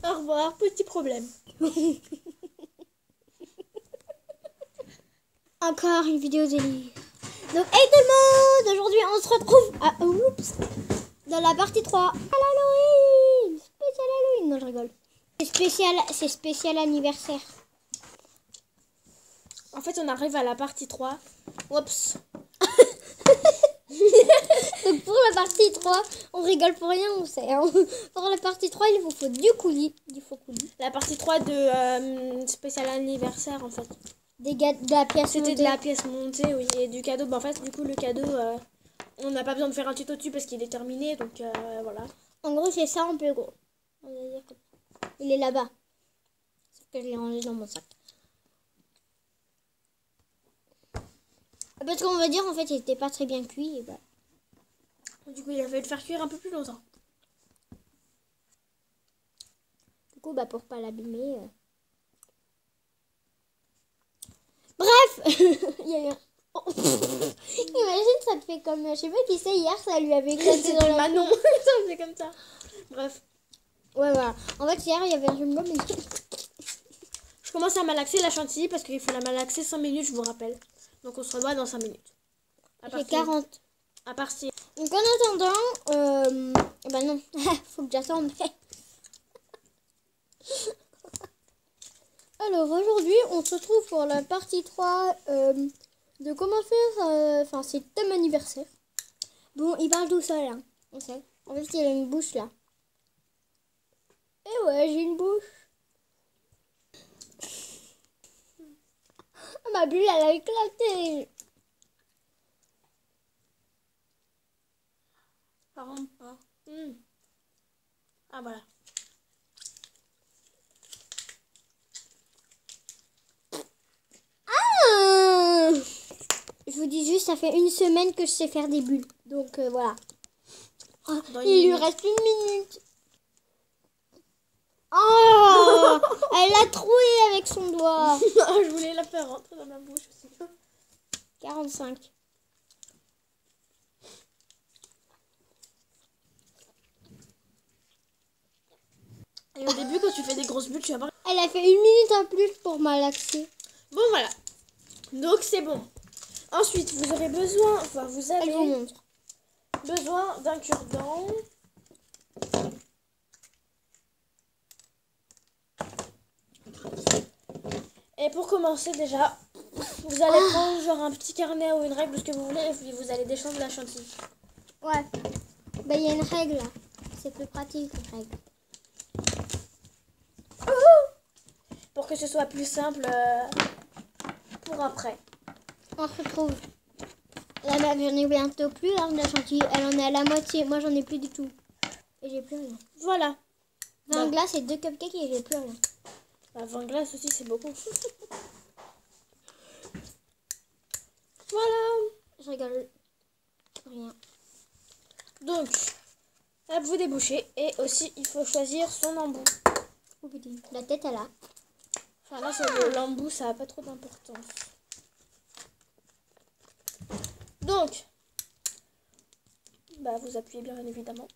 Au revoir, petit problème. Encore une vidéo délire. Donc, hey tout le monde, aujourd'hui on se retrouve dans la partie 3. À l'Halloween. Spécial Halloween. Non, je rigole. C'est spécial anniversaire. En fait, on arrive à la partie 3. Oups. Donc pour la partie 3, on rigole pour rien, on sait. Hein. Pour la partie 3, il vous faut du coulis. La partie 3 de spécial anniversaire, en fait. De la pièce C'était montée. de la pièce montée, oui, et du cadeau. Bah, en fait, du coup, le cadeau, on n'a pas besoin de faire un tuto dessus parce qu'il est terminé, donc voilà. En gros, c'est ça un peu gros. Il est là-bas. Sauf que je l'ai rangé dans mon sac. Parce qu'on va dire, en fait, il n'était pas très bien cuit. Et bah. Du coup, il a fallu le faire cuire un peu plus longtemps. Du coup, bah, pour pas l'abîmer. Bref, il y a eu un... Oh. Imagine, ça te fait comme... Je sais pas qui c'est, hier, ça lui avait éclaté dans la... Manon, ça fait comme ça. Bref. Ouais, voilà. En fait, hier, il y avait un jumbo, mais... Je commence à malaxer la chantilly parce qu'il faut la malaxer 5 minutes, je vous rappelle. Donc, on se revoit dans 5 minutes. C'est 40. À partir... Donc, en attendant... Bah non, faut que j'attende. Alors, aujourd'hui, on se retrouve pour la partie 3 de comment faire... Enfin, c'est thème anniversaire. Bon, il parle tout seul, hein. On sait. En fait, il a une bouche, là. Et ouais, j'ai une bouche. Ma bulle, elle a éclaté. Par contre, pas. Ah, voilà. Je vous dis juste, ça fait une semaine que je sais faire des bulles. Donc voilà. Oh, Dans il lui minute. reste une minute. Oh, elle a troué avec son doigt. Je voulais la faire rentrer dans ma bouche aussi. 45. Et au début, quand tu fais des grosses bulles, tu vas voir. Elle a fait une minute en plus pour malaxer. Bon, voilà. Donc, c'est bon. Ensuite, vous aurez besoin... Enfin, vous Elle vous avez montre. besoin d'un cure-dent. Et pour commencer, déjà, vous allez prendre genre un petit carnet ou une règle, ce que vous voulez, et puis vous allez déchanter la chantilly. Ouais. Bah, il y a une règle là. C'est plus pratique, une règle. Pour que ce soit plus simple pour après. On se retrouve. Là, j'en ai bientôt plus, hein, de la chantilly. Elle en est à la moitié. Moi, j'en ai plus du tout. Et j'ai plus rien. Voilà. 20 glaces et 2 cupcakes et j'ai plus rien. Bah, 20 glaces aussi, c'est beaucoup. Voilà. Je rigole. Rien. Donc, hop, vous débouchez. Et aussi, il faut choisir son embout. Oh, petit. La tête, elle a. Enfin, là, c'est l'embout, ça n'a pas trop d'importance. Donc, bah, vous appuyez bien évidemment.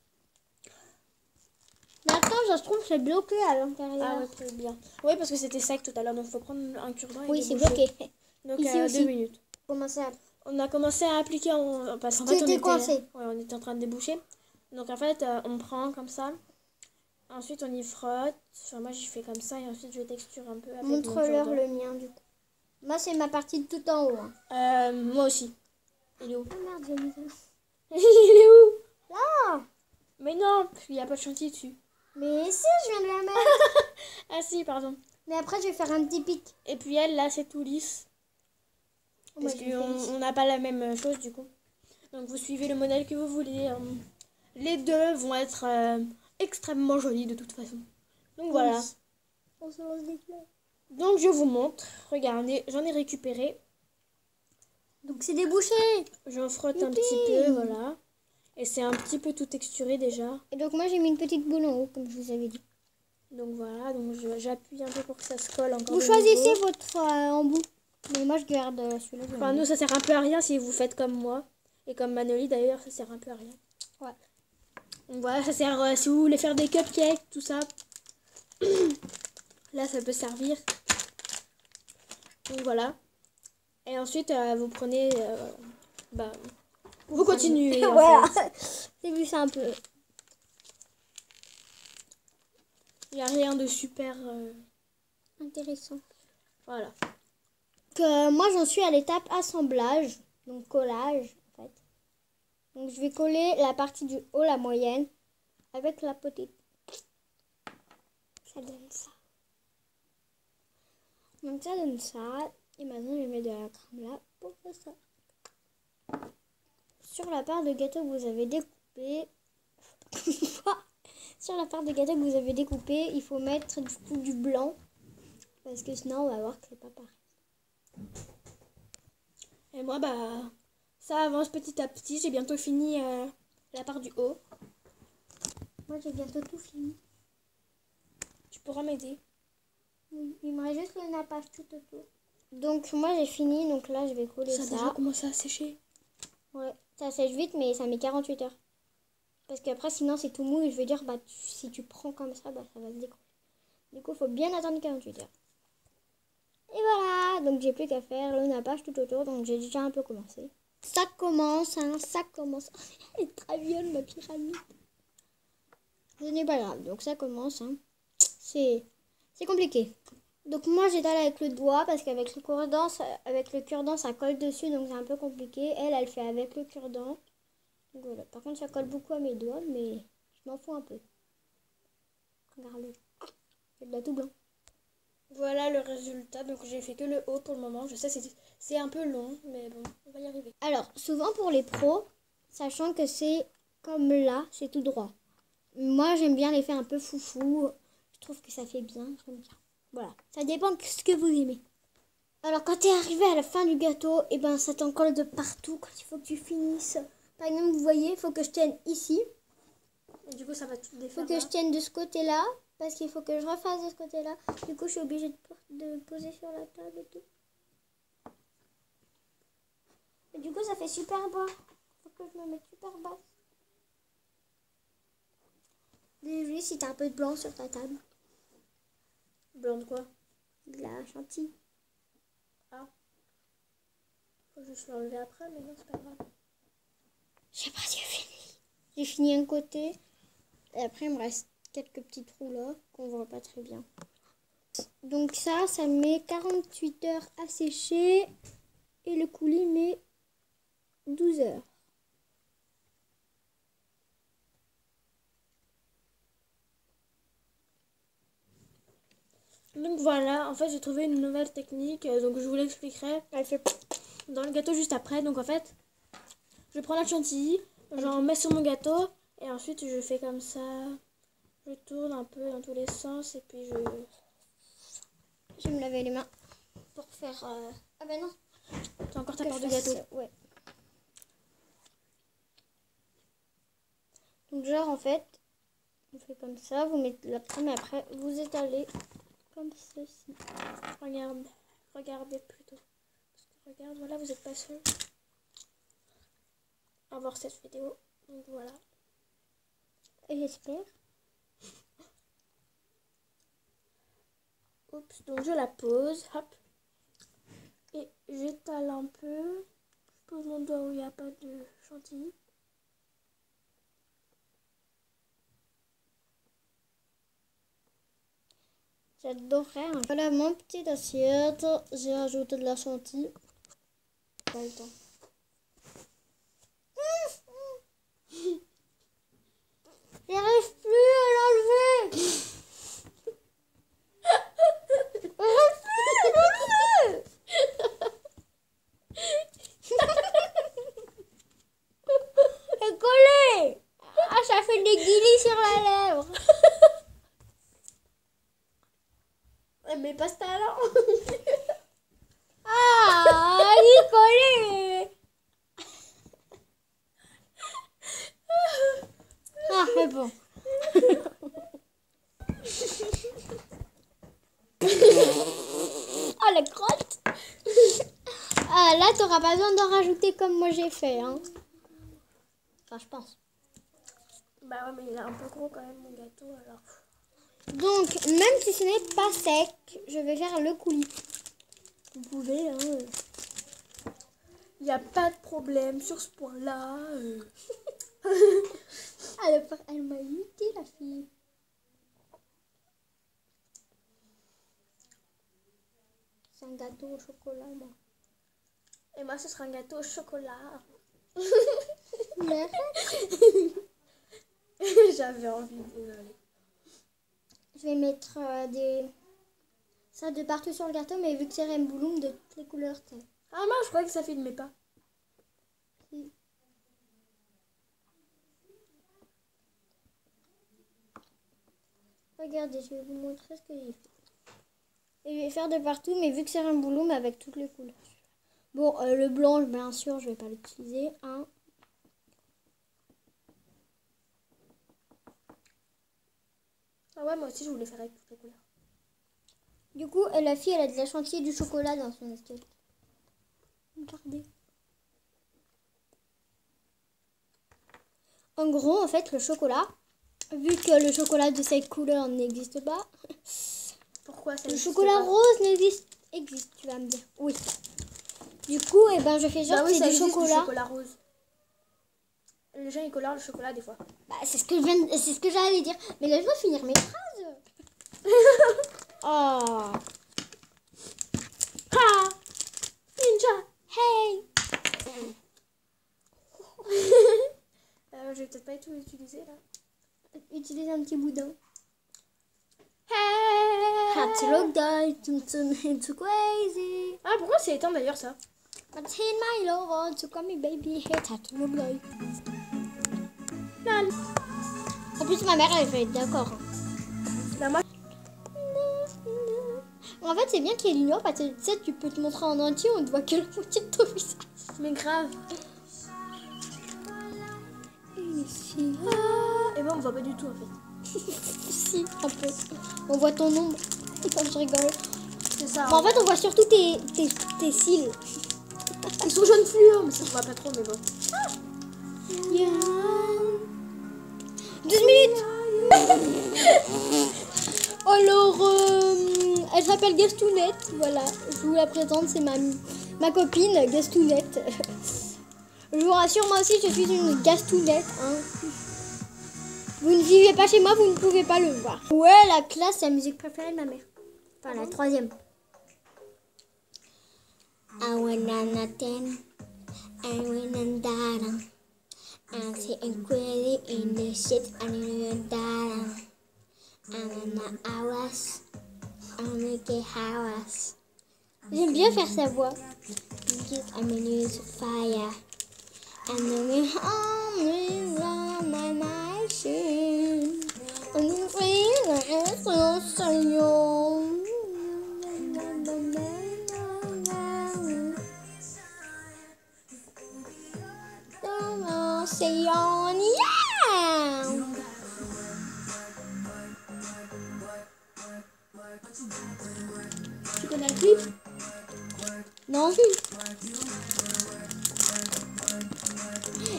Mais attends, ça se trouve, c'est bloqué à l'intérieur. Ah ouais, très bien. Oui, parce que c'était sec tout à l'heure, donc il faut prendre un cure-dent et Oui, c'est déboucher. bloqué. Donc, Ici aussi. 2 minutes. Comment ça? On a commencé à appliquer parce qu'en fait, C'était coincé. Ouais, on était en train de déboucher. Donc, en fait, on prend comme ça. Ensuite, on y frotte. Enfin, moi, j'y fais comme ça et ensuite, je texture un peu avec mon Montre-leur cure-dent. le mien, du coup. Moi, c'est ma partie de tout en haut. Hein. Moi aussi. Il est où? Oh merde, j'ai mis ça. Il est où? Là! Mais non, il n'y a pas de chantilly dessus. Mais si, je viens de la mettre. Ah si, pardon. Mais après, je vais faire un petit pic. Et puis elle, là, c'est tout lisse. Moi, Parce je vais faire ici. qu'on n'a pas la même chose, du coup. Donc, vous suivez le modèle que vous voulez. Les deux vont être extrêmement jolis, de toute façon. Donc, voilà. On se lance des fleurs. Donc, je vous montre. Regardez, j'en ai récupéré. Donc, c'est débouché. J'en frotte un Youpi. petit peu, voilà. Et c'est un petit peu tout texturé, déjà. Et donc, moi, j'ai mis une petite boule en haut, comme je vous avais dit. Donc, voilà. Donc, j'appuie un peu pour que ça se colle encore Vous de choisissez nouveau. votre embout. Mais moi, je garde celui-là. Enfin, nous, ça sert un peu à rien si vous faites comme moi. Et comme Manoli, d'ailleurs, ça sert un peu à rien. Ouais. Donc voilà, ça sert si vous voulez faire des cupcakes, tout ça. Là, ça peut servir. Donc voilà. Et ensuite, vous prenez... vous continuez. En Voilà. fait. C'est plus simple. Il n'y a rien de super... Intéressant. Voilà. Moi, j'en suis à l'étape assemblage. Donc, collage, en fait. Donc, je vais coller la partie du haut, la moyenne, avec la petite. Ça donne ça. Donc, ça donne ça. Et maintenant, je vais mettre de la crème là pour faire ça. Sur la part de gâteau que vous avez découpé... Sur la part de gâteau que vous avez découpé, il faut mettre du coup du blanc. Parce que sinon, on va voir que c'est pas pareil. Et moi, ça avance petit à petit. J'ai bientôt fini la part du haut. Moi, j'ai bientôt tout fini. Tu pourras m'aider. Oui, il me reste juste le nappage tout autour. Donc, moi, j'ai fini. Donc là, je vais coller ça. Ça a déjà commencé à sécher. Ouais, ça sèche vite, mais ça met 48 heures. Parce qu'après, sinon, c'est tout mou. Et je veux dire, si tu prends comme ça, ça va se décoller. Du coup, il faut bien attendre 48 heures. Et voilà, donc j'ai plus qu'à faire le nappage tout autour. Donc, j'ai déjà un peu commencé. Ça commence, hein, ça commence. Elle est très vieille, ma pyramide. Ce n'est pas grave, donc ça commence. Hein. C'est compliqué. Donc moi j'étale avec le doigt parce qu'avec le cure-dent ça colle dessus, donc c'est un peu compliqué. Elle fait avec le cure-dent. Voilà. Par contre ça colle beaucoup à mes doigts, mais je m'en fous un peu. Regardez, c'est de la tout blanc. Voilà le résultat. Donc j'ai fait que le haut pour le moment. Je sais c'est un peu long, mais bon, on va y arriver. Alors souvent pour les pros, sachant que c'est comme là, c'est tout droit. Moi j'aime bien les faire un peu foufou. Je trouve que ça fait bien, j'aime bien. Voilà, ça dépend de ce que vous aimez. Alors quand tu es arrivé à la fin du gâteau, et ça t'en colle de partout quand il faut que tu finisses. Par exemple, vous voyez, il faut que je tienne ici. Et du coup, ça va tout Il défaire. faut que je tienne de ce côté-là, parce qu'il faut que je refasse de ce côté-là. Du coup, je suis obligée de poser sur la table et tout. Et du coup, ça fait super bas. Il faut que je me mette super basse. Désolée si t'as un peu de blanc sur ta table. Blanc de quoi? De la chantilly. Ah. Faut juste l'enlever après, mais non, c'est pas grave. Je sais pas si j'ai fini. J'ai fini un côté. Et après, il me reste quelques petits trous là qu'on voit pas très bien. Donc ça met 48 heures à sécher. Et le coulis met 12 heures. Donc voilà, en fait j'ai trouvé une nouvelle technique, donc je vous l'expliquerai. Elle fait dans le gâteau juste après. Donc en fait, je prends la chantilly, j'en mets sur mon gâteau et ensuite je fais comme ça. Je tourne un peu dans tous les sens et puis je vais me laver les mains pour faire... Ah ben non. T'as encore ta part de gâteau. Ouais. Donc genre en fait, on fait comme ça, vous mettez la crème et après vous étalez comme ceci. Regardez plutôt. Parce que regarde, voilà, vous n'êtes pas seul à voir cette vidéo. Donc voilà. Et j'espère. Oups, donc je la pose, hop. Et j'étale un peu. Je pose mon doigt où il n'y a pas de chantilly. J'adorerais. Voilà mon petite assiette. J'ai rajouté de la chantilly. Pas le temps. J'arrive plus à l'enlever. J'arrive plus à l'enlever. C'est collé. Ah, ça fait des guillis sur la lèvre. Mais passe ta langue. Ah, il est collé. Ah, c'est bon. Oh, la crotte. Ah, là, t'auras pas besoin d'en rajouter comme moi j'ai fait. Hein. Enfin, je pense. Bah ouais, mais il est un peu gros quand même, mon gâteau, alors. Donc, même si ce n'est pas sec, je vais faire le coulis. Vous pouvez, hein. Il n'y a pas de problème sur ce point-là. Elle m'a imité, la fille. C'est un gâteau au chocolat, moi. Et moi, ce sera un gâteau au chocolat. Mais J'avais envie, désolée. je vais mettre ça de partout sur le gâteau, mais vu que c'est Rainbow Bloom de toutes les couleurs, t'sais. Ah non, je croyais que ça filmait pas. Si. Regardez, je vais vous montrer ce que j'ai fait. Et je vais faire de partout, mais vu que c'est Rainbow Bloom avec toutes les couleurs. Bon, le blanc, bien sûr, je vais pas l'utiliser. Hein. Ah ouais, moi aussi, je voulais faire avec toutes les couleurs. Du coup, la fille, elle a de la chantilly et du chocolat dans son assiette. Regardez. En gros, en fait, le chocolat, vu que le chocolat de cette couleur n'existe pas, Pourquoi ça le n'existe chocolat pas? rose existe, tu vas me dire. Oui. Du coup, eh ben, je fais genre Bah que oui, c'est ça du existe, chocolat. du chocolat rose. Les gens, ils colorent le chocolat des fois. Bah, c'est ce que j'allais dire. Mais laisse-moi finir mes phrases. Oh. Ah, ninja. Hey. Je vais peut-être pas tout utiliser là. Utilise un petit boudin. Hey. Had to look die, into crazy. Ah, pourquoi c'est éteint d'ailleurs ça? But in my love, to call me baby, had to look die. Lol. En plus, ma mère, elle va être d'accord. Bah, moi... En fait, c'est bien qu'il y ait l'union parce que tu sais, tu peux te montrer en entier, on ne voit que la moitié de ton visage. Mais grave. Ici. Et ben on voit pas du tout en fait. Si, un peu. On voit ton ombre. Quand je rigole. C'est ça. Mais en fait, on voit surtout tes cils. Ils sont jaunes fluo, mais ça se voit pas trop, mais bon. Yeah. 12 minutes. Alors, elle s'appelle Gastounette. Voilà, je vous la présente, c'est ma copine Gastounette. Je vous rassure, moi aussi, je suis une Gastounette. Hein. Vous ne vivez pas chez moi, vous ne pouvez pas le voir. Ouais, la classe, c'est la musique préférée de ma mère. Enfin, la troisième. I went on a ten, I went on down. I'm sitting quietly in the shit, I went down. I'm in the hours, I'm making hours. J'aime bien faire sa voix. I'm in use fire. And then we home on my machine. And then we so young. Say on, yeah! Tu connais le clip? Non.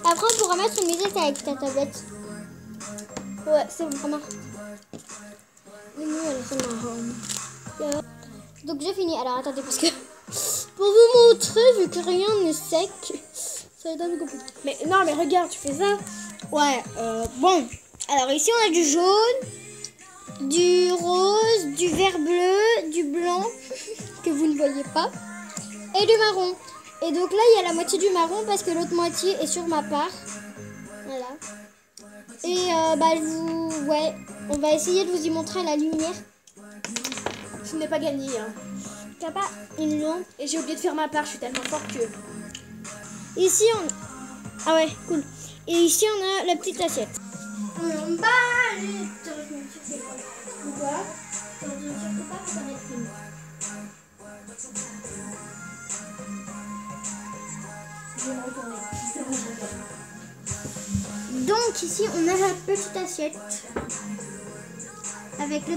Après, on pourra mettre une musique avec ta tablette. Ouais, c'est bon. Vraiment. Donc, j'ai fini. Alors, attendez, parce que pour vous montrer, vu que rien n'est sec, ça va être un peu compliqué. Mais non, mais regarde, tu fais ça. Ouais, bon. Alors, ici, on a du jaune, du rose, du vert bleu, du blanc, que vous ne voyez pas, et du marron. Et donc là, il y a la moitié du marron parce que l'autre moitié est sur ma part. Voilà. Et ouais, on va essayer de vous y montrer à la lumière. Je n'ai pas gagné. Hein. T'as pas une lampe? Et j'ai oublié de faire ma part, je suis tellement fort que... Ici, on... Ah ouais, cool. Et ici, on a la petite assiette. Donc ici, on a la petite assiette avec le